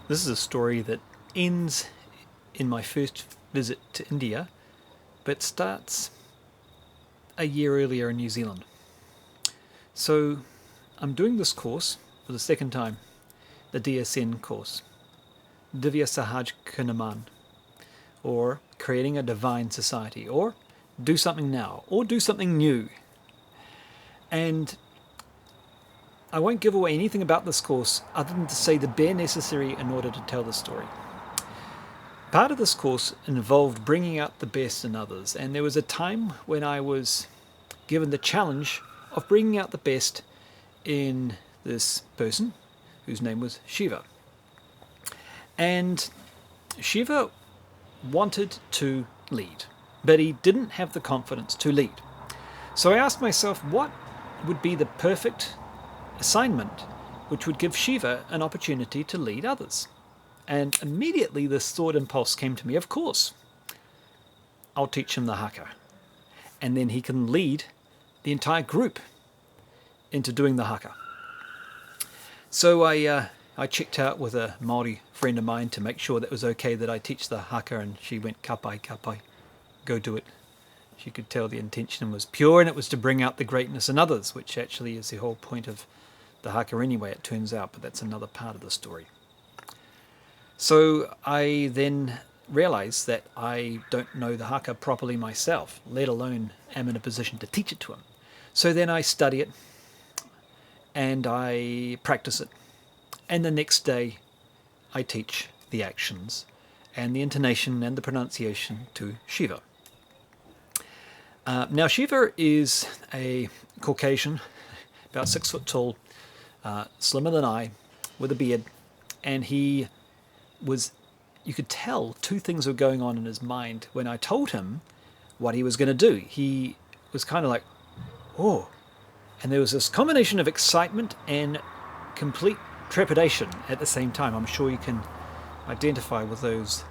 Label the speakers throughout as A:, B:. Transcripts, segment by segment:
A: This is a story that ends in my first visit to India, but starts a year earlier in New Zealand. So I'm doing this course for the second time, the DSN course, Divya Sahaj Kinaman, or Creating a Divine Society, or Do Something Now, or Do Something New. And I won't give away anything about this course other than to say the bare necessary in order to tell the story. Part of this course involved bringing out the best in others, and there was a time when I was given the challenge of bringing out the best in this person whose name was Shiva. And Shiva wanted to lead, but he didn't have the confidence to lead. So I asked myself, what would be the perfect assignment which would give Shiva an opportunity to lead others? And immediately this thought impulse came to me, of course, I'll teach him the Haka. And then he can lead the entire group into doing the Haka. So I checked out with a Māori friend of mine to make sure that it was okay that I teach the Haka, and she went, kapai, kapai, go do it. She could tell the intention was pure, and it was to bring out the greatness in others, which actually is the whole point of the Haka anyway, it turns out, but that's another part of the story. So I then realized that I don't know the Haka properly myself, let alone am in a position to teach it to him. So then I study it, and I practice it. And the next day, I teach the actions and the intonation and the pronunciation to Shiva. Now, Shiva is a Caucasian, about 6 foot tall, slimmer than I, with a beard, and he was, you could tell two things were going on in his mind when I told him what he was going to do. He was kind of like, oh, and there was this combination of excitement and complete trepidation at the same time. I'm sure you can identify with those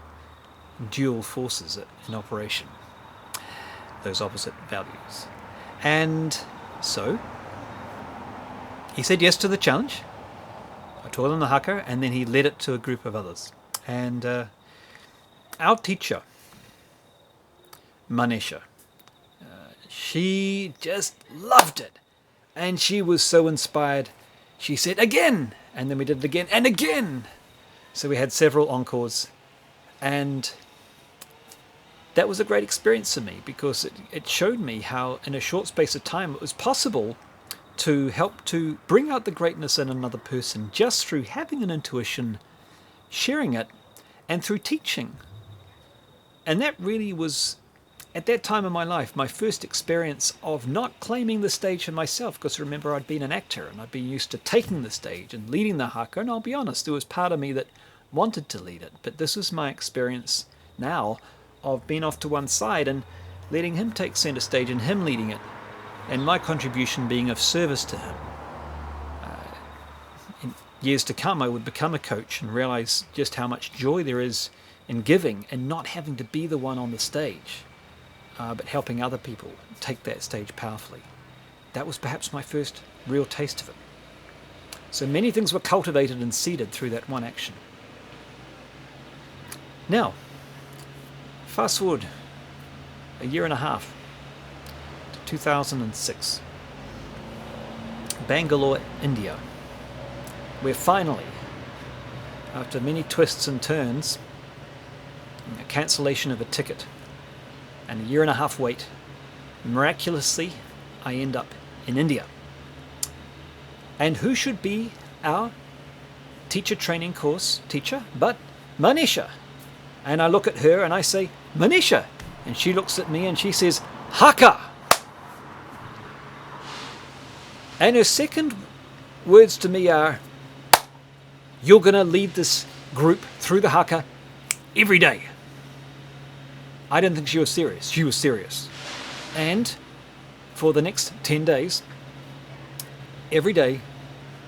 A: dual forces in operation, those opposite values. And so he said yes to the challenge. I taught him the Haka, and then he led it to a group of others. And our teacher, Manisha, she just loved it. And she was so inspired. She said, again! And then we did it again and again. So we had several encores. And that was a great experience for me, because it showed me how in a short space of time it was possible to help to bring out the greatness in another person just through having an intuition, sharing it, and through teaching. And that really was, at that time in my life, my first experience of not claiming the stage for myself, because remember, I'd been an actor and I'd been used to taking the stage and leading the Haka, and I'll be honest, there was part of me that wanted to lead it, but this was my experience now of being off to one side and letting him take center stage and him leading it, and my contribution being of service to him. In years to come, I would become a coach and realize just how much joy there is in giving and not having to be the one on the stage, but helping other people take that stage powerfully. That was perhaps my first real taste of it. So many things were cultivated and seeded through that one action. Now, fast forward a year and a half, 2006, Bangalore, India, where finally, after many twists and turns, a cancellation of a ticket, and a year and a half wait, miraculously, I end up in India. And who should be our teacher training course teacher but Manisha? And I look at her and I say, Manisha, and she looks at me and she says, Haka. And her second words to me are, you're going to lead this group through the Haka every day. I didn't think she was serious. She was serious. And for the next 10 days, every day,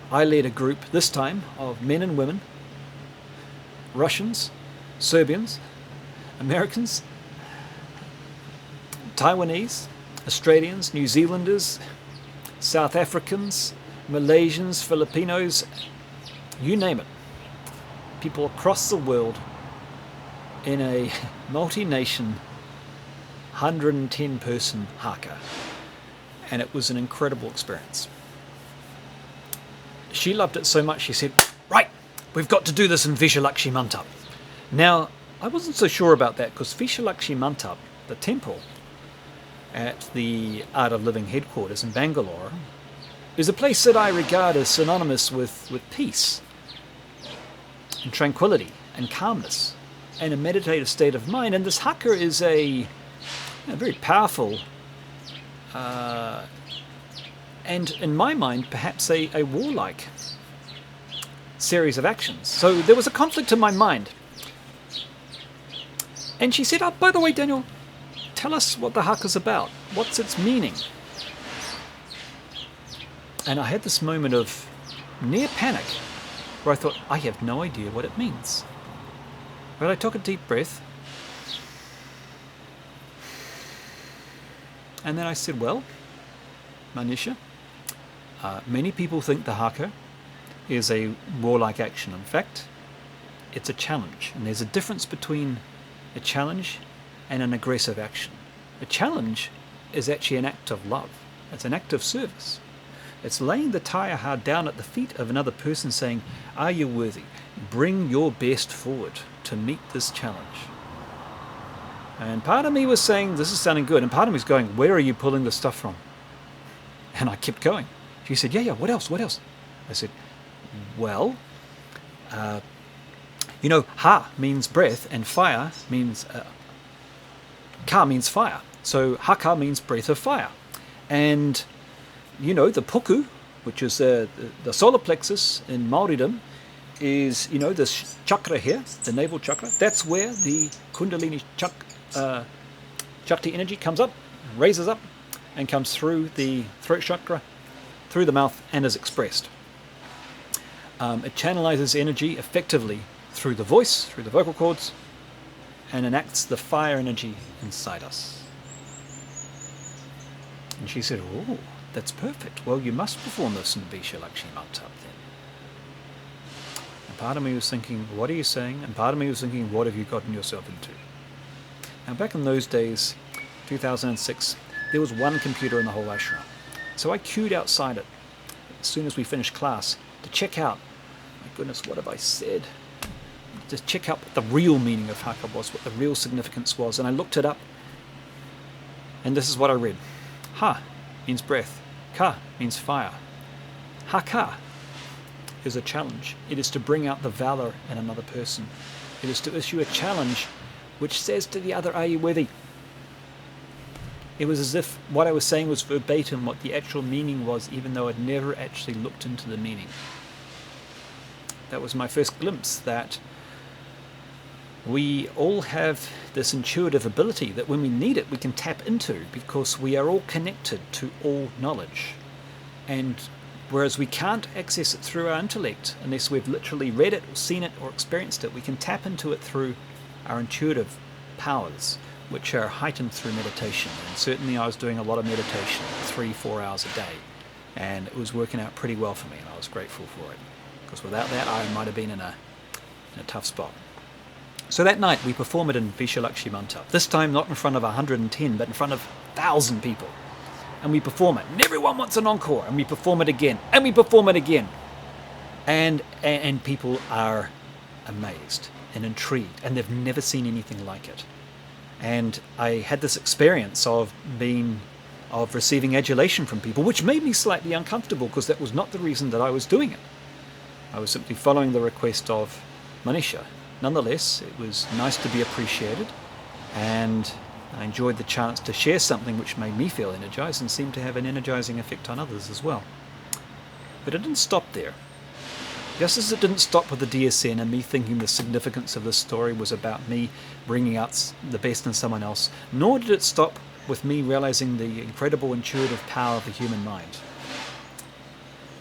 A: I led a group, this time, of men and women, Russians, Serbians, Americans, Taiwanese, Australians, New Zealanders, South Africans, Malaysians, Filipinos, you name it. people across the world in a multi-nation 110-person Haka. And it was an incredible experience. She loved it so much, she said, right, we've got to do this in Vishalakshi Mantap. Now, I wasn't so sure about that, because Vishalakshi Mantap, the temple at the Art of Living headquarters in Bangalore, is a place that I regard as synonymous with peace and tranquility and calmness and a meditative state of mind. And this Haka is a very powerful and, in my mind, perhaps a warlike series of actions. So there was a conflict in my mind. And she said, oh, by the way, Daniel, tell us what the Haka's about. What's its meaning? And I had this moment of near panic where I thought, I have no idea what it means. But I took a deep breath. And then I said, well, Manisha, many people think the Haka is a warlike action. In fact, it's a challenge. And there's a difference between a challenge and an aggressive action. A challenge is actually an act of love. It's an act of service. It's laying the tayaha down at the feet of another person saying, are you worthy? Bring your best forward to meet this challenge. And part of me was saying, this is sounding good. And part of me was going, where are you pulling this stuff from? And I kept going. She said, yeah, what else? What else? I said, well, ha means breath and fire means, ka means fire. So haka means breath of fire. And, the puku, which is the solar plexus in Māoridom, is, this chakra here, the navel chakra. That's where the Kundalini Shakti energy comes up, raises up, and comes through the throat chakra, through the mouth, and is expressed. It channelizes energy effectively through the voice, through the vocal cords, and enacts the fire energy inside us. And she said, oh, that's perfect. Well, you must perform this in Vishalakshi Mantap then. And part of me was thinking, what are you saying? And part of me was thinking, what have you gotten yourself into? Now, back in those days, 2006, there was one computer in the whole ashram. So I queued outside it as soon as we finished class to check out, my goodness, what have I said? To check out what the real meaning of Haka was, what the real significance was. And I looked it up, and this is what I read. Ha means breath. Ka means fire. Haka is a challenge. It is to bring out the valor in another person. It is to issue a challenge which says to the other, are you worthy? It was as if what I was saying was verbatim what the actual meaning was, even though I'd never actually looked into the meaning. That was my first glimpse that we all have this intuitive ability that when we need it, we can tap into, because we are all connected to all knowledge. And whereas we can't access it through our intellect unless we've literally read it or seen it or experienced it, we can tap into it through our intuitive powers, which are heightened through meditation. And certainly I was doing a lot of meditation, 3-4 hours a day, and it was working out pretty well for me, and I was grateful for it, because without that I might have been in a tough spot. So that night we perform it in Vishalakshi Mantap. This time not in front of 110, but in front of 1,000 people. And we perform it, and everyone wants an encore, and we perform it again, and we perform it again. And people are amazed and intrigued, and they've never seen anything like it. And I had this experience of receiving adulation from people, which made me slightly uncomfortable, because that was not the reason that I was doing it. I was simply following the request of Manisha. Nonetheless, it was nice to be appreciated, and I enjoyed the chance to share something which made me feel energized and seemed to have an energizing effect on others as well. But it didn't stop there. Just as it didn't stop with the DSN and me thinking the significance of this story was about me bringing out the best in someone else, nor did it stop with me realizing the incredible intuitive power of the human mind.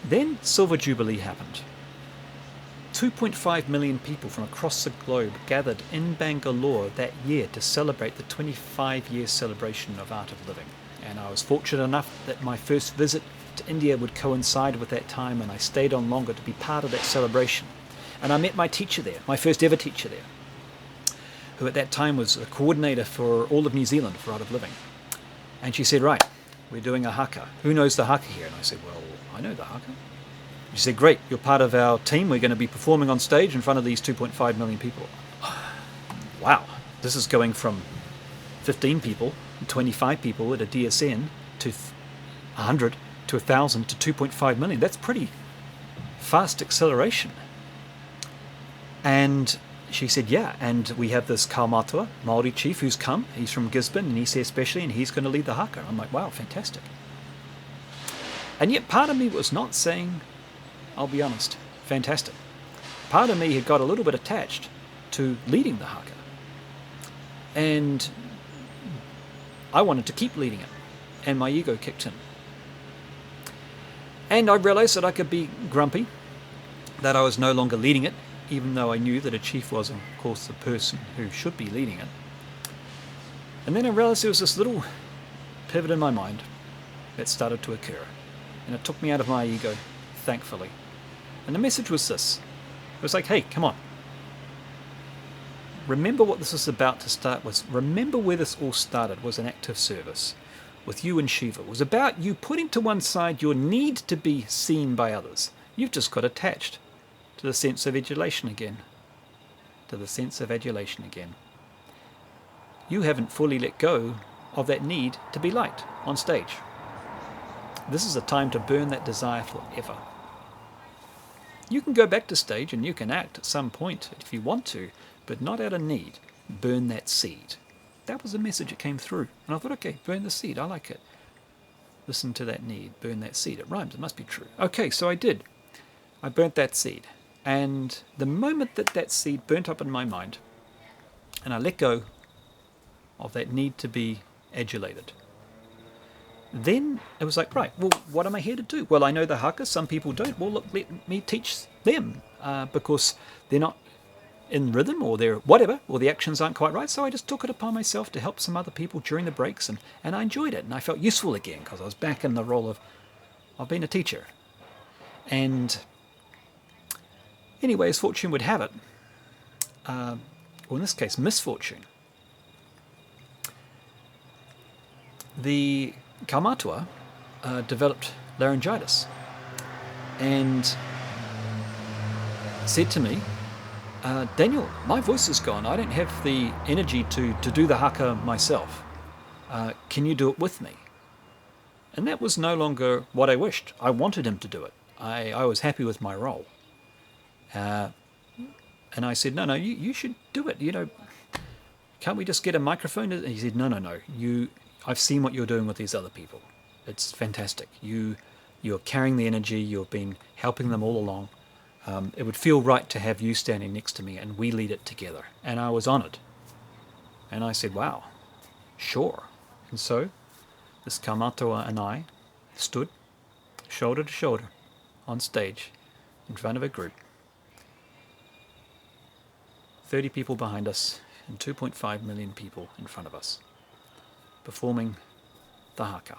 A: Then Silver Jubilee happened. 2.5 million people from across the globe gathered in Bangalore that year to celebrate the 25-year celebration of Art of Living. And I was fortunate enough that my first visit to India would coincide with that time, and I stayed on longer to be part of that celebration. And I met my teacher there, my first ever teacher there, who at that time was a coordinator for all of New Zealand for Art of Living. And she said, right, we're doing a haka. Who knows the haka here? And I said, well, I know the haka. She said, great, you're part of our team. We're going to be performing on stage in front of these 2.5 million people. Wow, this is going from 15 people, 25 people at a DSN to 100 to 1,000 to 2.5 million. That's pretty fast acceleration. And she said, yeah, and we have this Kaumatua, Māori chief, who's come. He's from Gisborne, and he said especially, and he's going to lead the haka. I'm like, wow, fantastic. And yet part of me was not saying, I'll be honest, fantastic. Part of me had got a little bit attached to leading the haka. And I wanted to keep leading it. And my ego kicked in. And I realized that I could be grumpy, that I was no longer leading it, even though I knew that a chief was, of course, the person who should be leading it. And then I realized there was this little pivot in my mind that started to occur. And it took me out of my ego, thankfully. And the message was this. It was like, hey, come on. Remember what this is about to start with. Remember where this all started was an act of service with you and Shiva. It was about you putting to one side your need to be seen by others. You've just got attached to the sense of adulation again. To the sense of adulation again. You haven't fully let go of that need to be liked on stage. This is a time to burn that desire forever. You can go back to stage and you can act at some point if you want to, but not out of need. Burn that seed. That was the message that came through. And I thought, okay, burn the seed. I like it. Listen to that need. Burn that seed. It rhymes. It must be true. Okay, so I did. I burnt that seed. And the moment that that seed burnt up in my mind, and I let go of that need to be adulated, then it was like, right, well, what am I here to do? Well, I know the haka, some people don't. Well, look, let me teach them because they're not in rhythm or they're whatever, or the actions aren't quite right. So I just took it upon myself to help some other people during the breaks, and I enjoyed it. And I felt useful again because I was back in the role of being a teacher. And anyway, as fortune would have it, or in this case, misfortune, the Kaumatua developed laryngitis and said to me, Daniel, my voice is gone. I don't have the energy to do the haka myself. Can you do it with me? And that was no longer what I wished. I wanted him to do it. I was happy with my role. And I said, no, you should do it. You know, can't we just get a microphone? And he said, no. I've seen what you're doing with these other people. It's fantastic. You're carrying the energy. You've been helping them all along. It would feel right to have you standing next to me and we lead it together. And I was honoured. And I said, wow, sure. And so this Kaumatua and I stood shoulder to shoulder on stage in front of a group. 30 people behind us and 2.5 million people in front of us, performing the haka.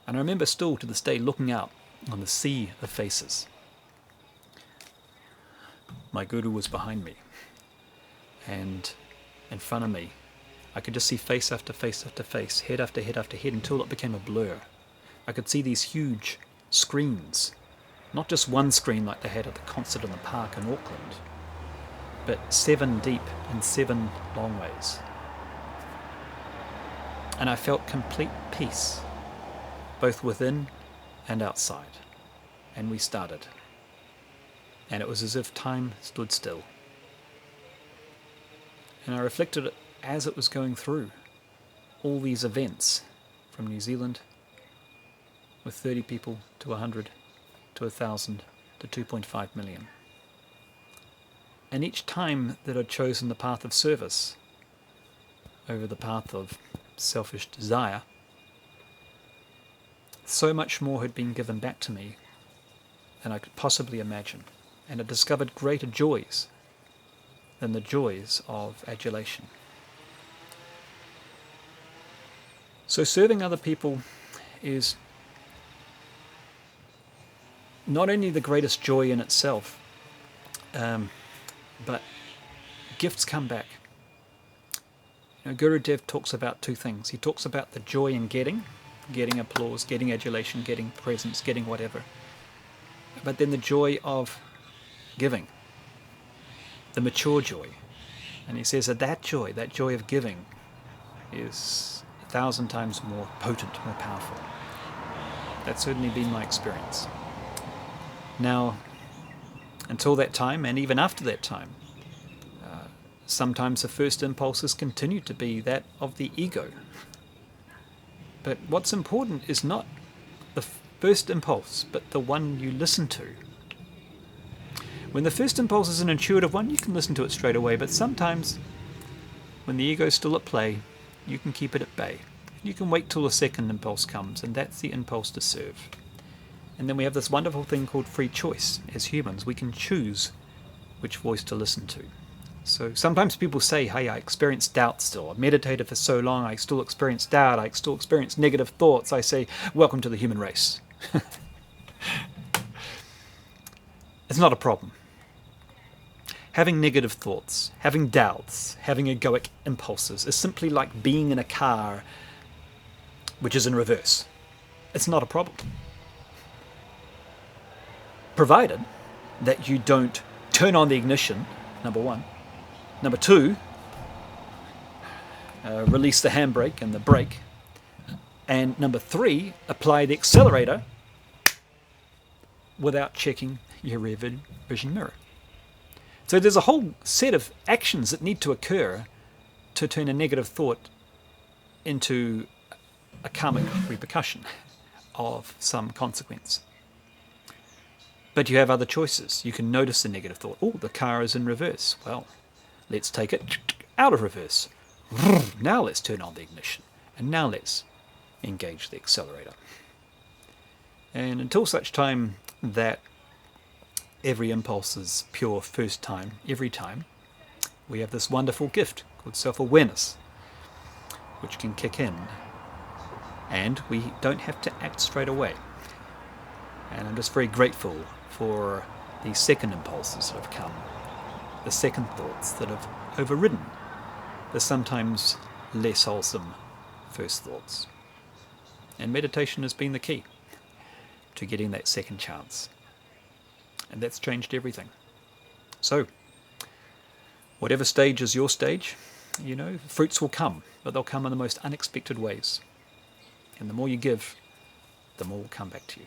A: And I remember still to this day looking out on the sea of faces. My guru was behind me, and in front of me I could just see face after face after face, head after head after head, until it became a blur. I could see these huge screens, not just one screen like they had at the concert in the park in Auckland, but 7 deep and 7 long ways. And I felt complete peace, both within and outside. And we started. And it was as if time stood still. And I reflected as it was going through all these events from New Zealand, with 30 people to 100 to 1,000 to 2.5 million. And each time that I'd chosen the path of service over the path of selfish desire, so much more had been given back to me than I could possibly imagine, and I discovered greater joys than the joys of adulation. So serving other people is not only the greatest joy in itself, But gifts come back. Gurudev talks about two things. He talks about the joy in getting applause, getting adulation, getting presents, getting whatever. But then the joy of giving, the mature joy. And he says that joy of giving, is 1,000 times more potent, more powerful. That's certainly been my experience. Now, until that time, and even after that time, sometimes the first impulses continue to be that of the ego. But what's important is not the first impulse, but the one you listen to. When the first impulse is an intuitive one, you can listen to it straight away, but sometimes, when the ego is still at play, you can keep it at bay. You can wait till the second impulse comes, and that's the impulse to serve. And then we have this wonderful thing called free choice. As humans, we can choose which voice to listen to. So sometimes people say, hey, I experience doubt still. I've meditated for so long, I still experience doubt, I still experience negative thoughts. I say, welcome to the human race. It's not a problem. Having negative thoughts, having doubts, having egoic impulses is simply like being in a car which is in reverse. It's not a problem. Provided that you don't turn on the ignition, number one. Number two, release the handbrake and the brake. And number three, apply the accelerator without checking your rear vision mirror. So there's a whole set of actions that need to occur to turn a negative thought into a karmic repercussion of some consequence. But you have other choices. You can notice the negative thought. Oh, the car is in reverse. Well, let's take it out of reverse. Now let's turn on the ignition. And now let's engage the accelerator. And until such time that every impulse is pure first time, every time, we have this wonderful gift called self-awareness, which can kick in. And we don't have to act straight away. And I'm just very grateful for the second impulses that have come, the second thoughts that have overridden the sometimes less wholesome first thoughts. And meditation has been the key to getting that second chance. And that's changed everything. So, whatever stage is your stage, fruits will come, but they'll come in the most unexpected ways. And the more you give, the more will come back to you.